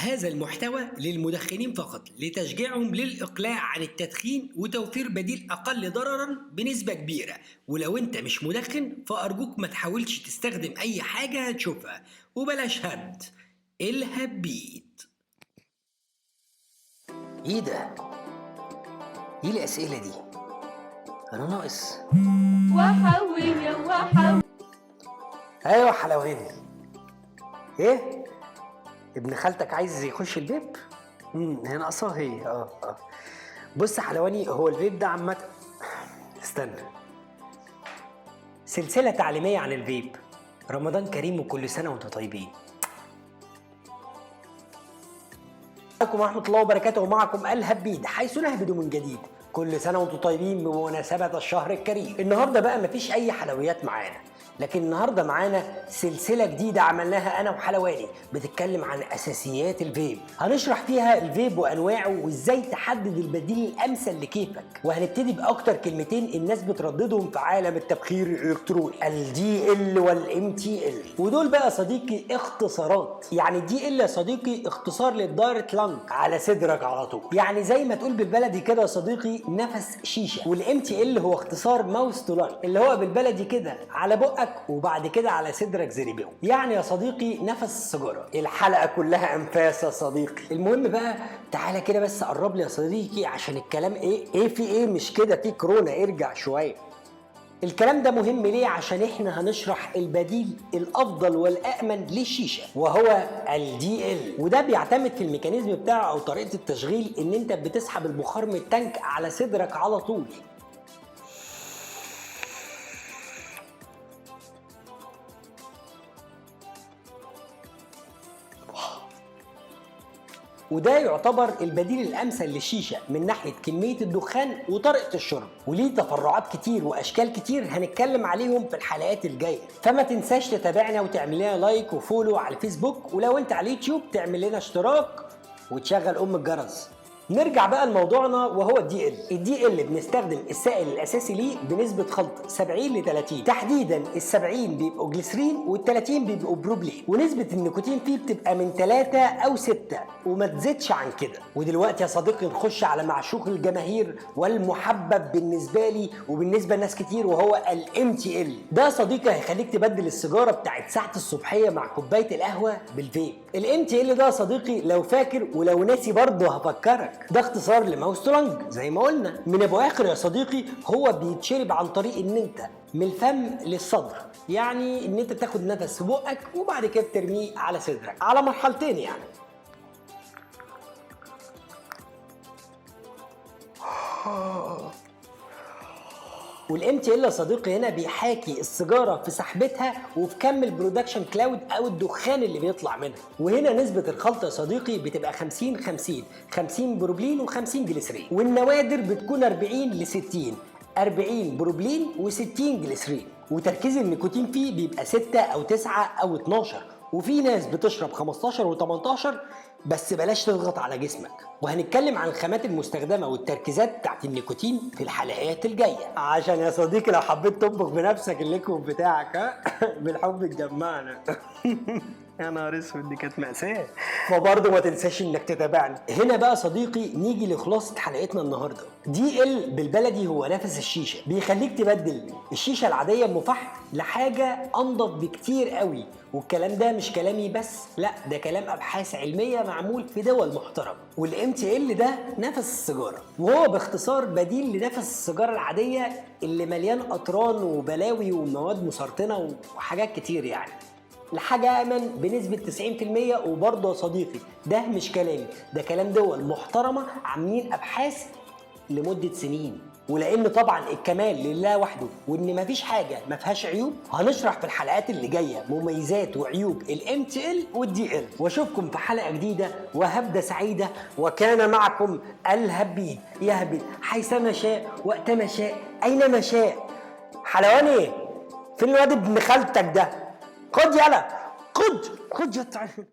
هذا المحتوى للمدخنين فقط لتشجيعهم للإقلاع عن التدخين وتوفير بديل أقل ضررا بنسبة كبيرة. ولو أنت مش مدخن فأرجوك ما تحاولش تستخدم أي حاجة هتشوفها، وبلاش هبد. الهبيد. ايه ده؟ ايه الأسئلة دي؟ أنا ناقص. وحوي يا وحوي. أيوة حلواني. ايه؟ ابن خالتك عايز يخش الفيب؟ هي ناقصاه هي. بص يا حلواني، هو الفيب ده عامة استنى، سلسلة تعليمية عن الفيب. رمضان كريم وكل سنة وانتم طيبين. عليكم ورحمة الله وبركاته، ومعكم الهبيد حيث نهبد من جديد. كل سنة وانتم طيبين بمناسبة الشهر الكريم. النهاردة بقى مفيش أي حلويات معانا، لكن النهارده معانا سلسله جديده عملناها انا وحلواني بتتكلم عن اساسيات الفيب. هنشرح فيها الفيب وانواعه وازاي تحدد البديل الامثل لكيفك، وهنبتدي باكتر كلمتين الناس بترددهم في عالم التبخير الالكتروني: الدي ال والام تي ال. ودول بقى صديقي اختصارات. يعني الدي ال يا صديقي اختصار للدايركت لانج، على صدرك على طول، يعني زي ما تقول بالبلدي كده يا صديقي نفس شيشه. والام تي ال هو اختصار ماوس تو لانج، اللي هو بالبلدي كده على بقك وبعد كده على صدرك زريبيو، يعني يا صديقي نفس السيجاره. الحلقه كلها انفاس يا صديقي. المهم بقى تعالى كده بس قرب لي يا صديقي، عشان الكلام ايه في ايه مش كده، في كورونا، ارجع شويه. الكلام ده مهم ليه؟ عشان احنا هنشرح البديل الافضل والامن للشيشه، وهو الدي ال. وده بيعتمد في الميكانيزم بتاعه او طريقه التشغيل ان انت بتسحب البخار من التانك على صدرك على طول. وده يعتبر البديل الامثل للشيشه من ناحيه كميه الدخان وطريقه الشرب، وليه تفرعات كتير واشكال كتير هنتكلم عليهم في الحلقات الجايه. فما تنساش تتابعنا وتعمل لنا لايك وفولو على الفيسبوك، ولو انت على اليوتيوب تعمل لنا اشتراك وتشغل الجرس. نرجع بقى لموضوعنا وهو الدي ال. الدي ال بنستخدم السائل الاساسي ليه بنسبه خلط 70 ل 30، تحديدا ال70 بيبقوا جليسرين وال30 بيبقوا بروبلين، ونسبه النيكوتين فيه بتبقى من 3 أو 6 وما تزيدش عن كده. ودلوقتي يا صديقي نخش على معشوق الجماهير والمحبب بالنسبه لي وبالنسبه لناس كتير، وهو الام تي ال. ده صديقي هيخليك تبدل السيجاره بتاعت ساعه الصبحيه مع كوبايه القهوه بالفيب. الام تي ال ده يا صديقي لو فاكر ولو ناسي برضه هفكرك، ده اختصار لماوس تو لانج زي ما قلنا. من ابو اخر يا صديقي هو بيتشرب عن طريق ان انت من الفم للصدر، يعني ان انت تاخد نفس في بقك وبعد كده ترميه على صدرك على مرحلتين يعني. والام تي ال يا صديقي هنا بيحاكي السيجاره في سحبتها وفي كم البرودكشن كلاود او الدخان اللي بيطلع منها. وهنا نسبه الخلط يا صديقي بتبقى 50 50، 50 بروبلين و50 جليسرين، والنوادر بتكون 40 ل 60، 40 بروبلين و60 جليسرين. وتركيز النيكوتين فيه بيبقى 6 أو 9 أو 12، وفي ناس بتشرب 15 و18، بس بلاش تضغط على جسمك. وهنتكلم عن الخامات المستخدمه والتركيزات بتاعت النيكوتين في الحلقات الجايه، عشان يا صديقي لو حبيت تطبخ بنفسك الليكويد بتاعك بالحب اتجمعنا. يا نهار اسود، دي كانت مأساة. فبرضه ما تنساش انك تتابعنا. هنا بقى صديقي نيجي لخلاصة حلقتنا النهارده. دي ال بالبلدي هو نفس الشيشه، بيخليك تبدل الشيشه العاديه ام فحم لحاجه انضف بكتير قوي. والكلام ده مش كلامي بس، لا ده كلام ابحاث علميه معمول في دول محترمه. والام تي ال ده نفس السيجاره، وهو باختصار بديل لنفس السيجاره العاديه اللي مليان اطران وبلاوي ومواد مسرطنه وحاجات كتير، يعني لحاجة أمن بنسبة 90%. وبرضه يا صديقي ده مش كلامي، ده كلام دول محترمة عاملين أبحاث لمدة سنين. ولأن طبعا الكمال لله وحده وإن مفيش حاجة ما فيهاش عيوب، هنشرح في الحلقات اللي جاية مميزات وعيوب الام تي ال والدي ال. واشوفكم في حلقة جديدة وهبدة سعيدة. وكان معكم الهبيد يهبد حيثما شاء وقتما شاء أينما شاء. حلواني فين الواد ابن خالتك ده؟ خد يلا، خد يا